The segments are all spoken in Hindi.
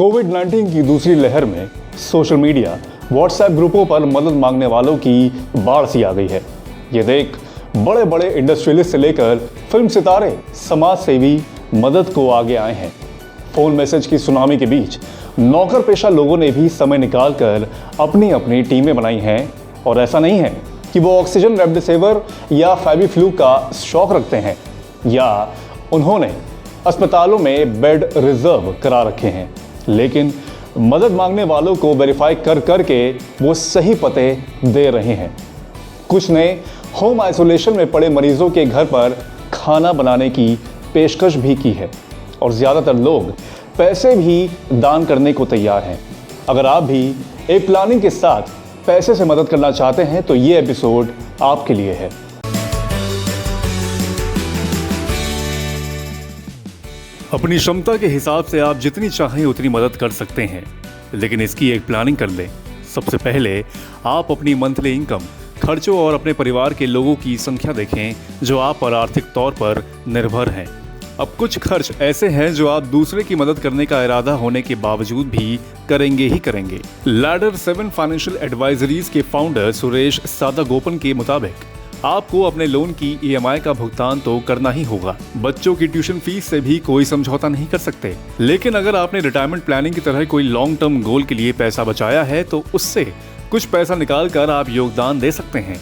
कोविड-19 की दूसरी लहर में सोशल मीडिया, व्हाट्सएप ग्रुपों पर मदद मांगने वालों की बाढ़ सी आ गई है। ये देख बड़े बड़े इंडस्ट्रियलिस्ट से लेकर फिल्म सितारे, समाज सेवी मदद को आगे आए हैं। फोन मैसेज की सुनामी के बीच नौकर पेशा लोगों ने भी समय निकालकर अपनी अपनी टीमें बनाई हैं। और ऐसा नहीं है कि वो ऑक्सीजन, रेमडेसिविर या फेविफ्लू का शौक रखते हैं या उन्होंने अस्पतालों में बेड रिजर्व करा रखे हैं, लेकिन मदद मांगने वालों को वेरीफाई कर करके वो सही पते दे रहे हैं। कुछ ने होम आइसोलेशन में पड़े मरीजों के घर पर खाना बनाने की पेशकश भी की है और ज़्यादातर लोग पैसे भी दान करने को तैयार हैं। अगर आप भी एक प्लानिंग के साथ पैसे से मदद करना चाहते हैं तो ये एपिसोड आपके लिए है। अपनी क्षमता के हिसाब से आप जितनी चाहें उतनी मदद कर सकते हैं, लेकिन इसकी एक प्लानिंग कर लें। सबसे पहले आप अपनी मंथली इनकम, खर्चों और अपने परिवार के लोगों की संख्या देखें जो आप पर आर्थिक तौर पर निर्भर हैं। अब कुछ खर्च ऐसे हैं जो आप दूसरे की मदद करने का इरादा होने के बावजूद भी करेंगे ही करेंगे। लैडर 7 फाइनेंशियल एडवाइजरीज के फाउंडर सुरेश सादागोपन के मुताबिक आपको अपने लोन की EMI का भुगतान तो करना ही होगा। बच्चों की ट्यूशन फीस से भी कोई समझौता नहीं कर सकते, लेकिन अगर आपने रिटायरमेंट प्लानिंग की तरह कोई लॉन्ग टर्म गोल के लिए पैसा बचाया है तो उससे कुछ पैसा निकाल कर आप योगदान दे सकते हैं।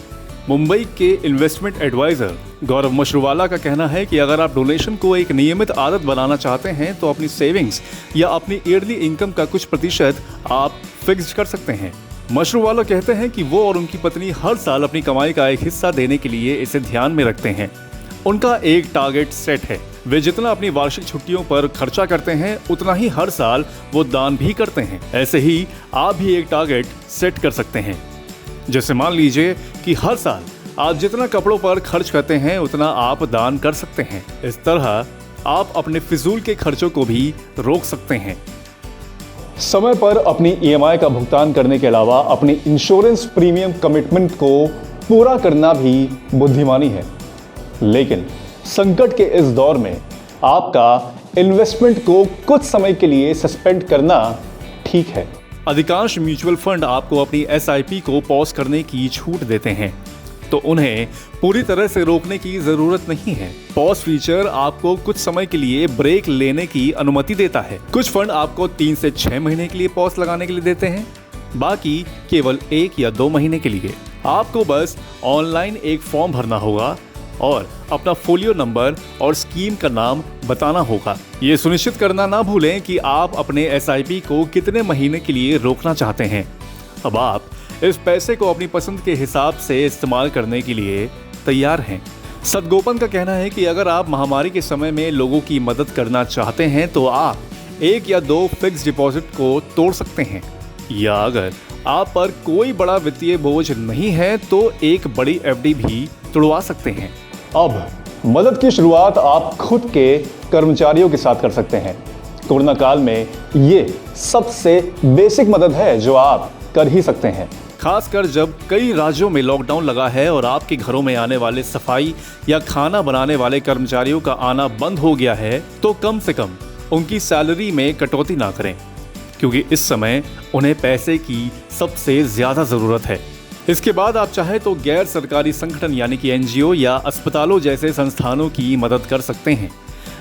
मुंबई के इन्वेस्टमेंट एडवाइजर गौरव मशरूवाला का कहना है कि अगर आप डोनेशन को एक नियमित आदत बनाना चाहते हैं तो अपनी सेविंग्स या अपनी ईयरली इनकम का कुछ प्रतिशत आप फिक्स कर सकते हैं। मशरूवाला कहते हैं कि वो और उनकी पत्नी हर साल अपनी कमाई का एक हिस्सा देने के लिए इसे ध्यान में रखते हैं। उनका एक टारगेट सेट है, वे जितना अपनी वार्षिक छुट्टियों पर खर्चा करते हैं उतना ही हर साल वो दान भी करते हैं। ऐसे ही आप भी एक टारगेट सेट कर सकते हैं, जैसे मान लीजिए कि हर साल आप जितना कपड़ों पर खर्च करते हैं उतना आप दान कर सकते हैं। इस तरह आप अपने फिजूल के खर्चों को भी रोक सकते हैं। समय पर अपनी EMI का भुगतान करने के अलावा अपनी इंश्योरेंस प्रीमियम कमिटमेंट को पूरा करना भी बुद्धिमानी है, लेकिन संकट के इस दौर में आपका इन्वेस्टमेंट को कुछ समय के लिए सस्पेंड करना ठीक है। अधिकांश म्यूचुअल फंड आपको अपनी SIP को पॉज करने की छूट देते हैं, तो उन्हें पूरी तरह से रोकने की जरूरत नहीं है। पॉज फीचर आपको कुछ समय के लिए ब्रेक लेने की अनुमति देता है। कुछ फंड आपको 3 से 6 महीने के लिए पॉज लगाने के लिए देते हैं, बाकी केवल 1 या 2 महीने के लिए। आपको बस ऑनलाइन एक फॉर्म भरना होगा और अपना फोलियो नंबर और स्कीम का नाम बताना होगा। ये सुनिश्चित करना ना भूलें कि आप अपने SIP को कितने महीने के लिए रोकना चाहते हैं। अब आप इस पैसे को अपनी पसंद के हिसाब से इस्तेमाल करने के लिए तैयार हैं। सदगोपन का कहना है कि अगर आप महामारी के समय में लोगों की मदद करना चाहते हैं तो आप 1 या 2 फिक्स डिपॉजिट को तोड़ सकते हैं, या अगर आप पर कोई बड़ा वित्तीय बोझ नहीं है तो एक बड़ी FD भी तोड़वा सकते हैं। अब मदद की शुरुआत आप खुद के कर्मचारियों के साथ कर सकते हैं। कोरोना काल में ये सबसे बेसिक मदद है जो आप कर ही सकते हैं, खासकर जब कई राज्यों में लॉकडाउन लगा है और आपके घरों में आने वाले सफाई या खाना बनाने वाले कर्मचारियों का आना बंद हो गया है। तो कम से कम उनकी सैलरी में कटौती ना करें, क्योंकि इस समय उन्हें पैसे की सबसे ज्यादा जरूरत है। इसके बाद आप चाहे तो गैर सरकारी संगठन यानी कि NGO या अस्पतालों जैसे संस्थानों की मदद कर सकते हैं,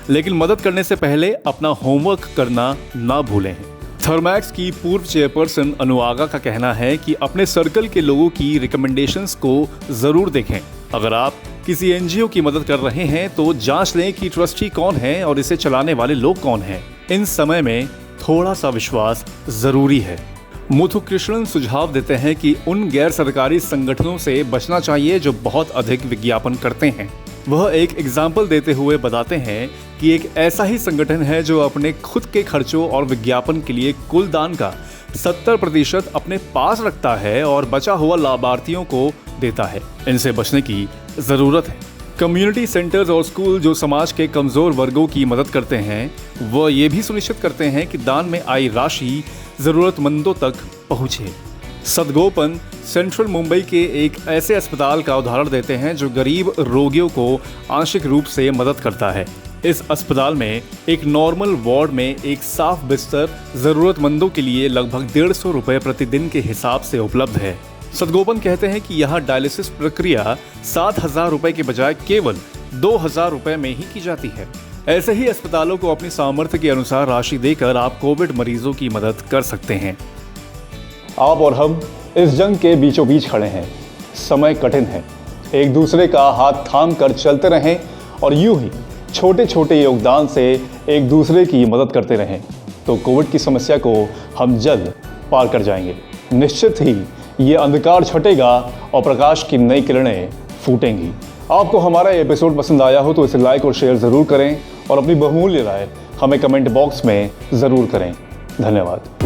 लेकिन मदद करने से पहले अपना होमवर्क करना ना भूलें। थर्मैक्स की पूर्व चेयरपर्सन अनुआगा का कहना है कि अपने सर्कल के लोगों की रिकमेंडेशंस को जरूर देखें। अगर आप किसी NGO की मदद कर रहे हैं तो जांच लें कि ट्रस्टी कौन है और इसे चलाने वाले लोग कौन हैं। इन समय में थोड़ा सा विश्वास जरूरी है। मुथुकृष्णन सुझाव देते हैं कि उन गैर सरकारी संगठनों से बचना चाहिए जो बहुत अधिक विज्ञापन करते हैं। वह एक एग्जाम्पल देते हुए बताते हैं कि एक ऐसा ही संगठन है जो अपने खुद के खर्चों और विज्ञापन के लिए कुल दान का 70% अपने पास रखता है और बचा हुआ लाभार्थियों को देता है। इनसे बचने की जरूरत है। कम्युनिटी सेंटर्स और स्कूल जो समाज के कमजोर वर्गों की मदद करते हैं, वह ये भी सुनिश्चित करते हैं कि दान में आई राशि जरूरतमंदों तक पहुंचे। सदगोपन सेंट्रल मुंबई के एक ऐसे अस्पताल का उदाहरण देते हैं जो गरीब रोगियों को आंशिक रूप से मदद करता है। इस अस्पताल में एक नॉर्मल वार्ड में एक साफ बिस्तर जरूरतमंदों के लिए लगभग 150 रुपए प्रतिदिन के हिसाब से उपलब्ध है। सदगोपन कहते हैं कि यहाँ डायलिसिस प्रक्रिया 7,000 रुपए के बजाय केवल 2,000 रुपए में ही की जाती है। ऐसे ही अस्पतालों को अपनी सामर्थ्य के अनुसार राशि देकर आप कोविड मरीजों की मदद कर सकते हैं। आप और हम इस जंग के बीचों बीच खड़े हैं। समय कठिन है, एक दूसरे का हाथ थाम कर चलते रहें और यूं ही छोटे छोटे योगदान से एक दूसरे की मदद करते रहें तो कोविड की समस्या को हम जल्द पार कर जाएंगे। निश्चित ही ये अंधकार छटेगा और प्रकाश की नई किरणें फूटेंगी। आपको हमारा ये एपिसोड पसंद आया हो तो इसे लाइक और शेयर ज़रूर करें और अपनी बहुमूल्य राय हमें कमेंट बॉक्स में ज़रूर करें। धन्यवाद।